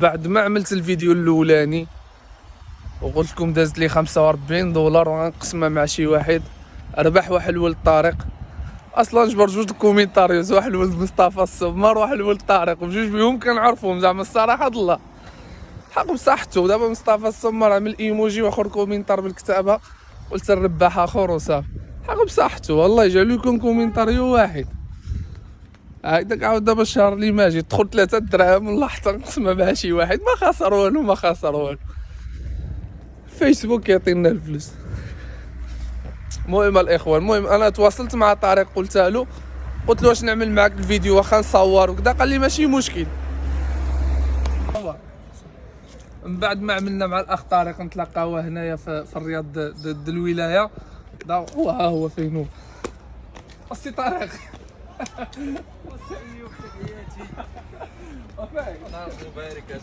بعد ما عملت الفيديو الاولاني وقلت لكم دازت لي $45 وغنقسمها مع شي واحد، ربح واحد الولد طارق. اصلا جبر جوج الكومينتاريوز، واحد الولد مصطفى السمار وواحد الولد طارق، بجوج بيهم كنعرفهم زعما الصراحه د الله حق بصحته. دابا مصطفى السمار عمل ايموجي واخر كومينتار بالكتابه، قلت الرباح اخر وصافي حق بصحته. والله جعلو يكون كومينتاريو واحد هكذاك. عاود دابا الشهر اللي ماجي تدخل 3 دراهم والله حتى نقسمها مع شي واحد، ما خسر والو ما خسر والو. فيسبوك يعطينا الفلوس. المهم الاخوان، المهم انا تواصلت مع طارق، قلت له واش نعمل معاك الفيديو واخا نصور وكذا، قال لي ماشي مشكل. من بعد ما عملنا مع الاخ طارق نتلاقاو هنايا في الرياض د الولايه. هو ها هو فين هو السي طارق. وسيم تحياتي. الله يبارك.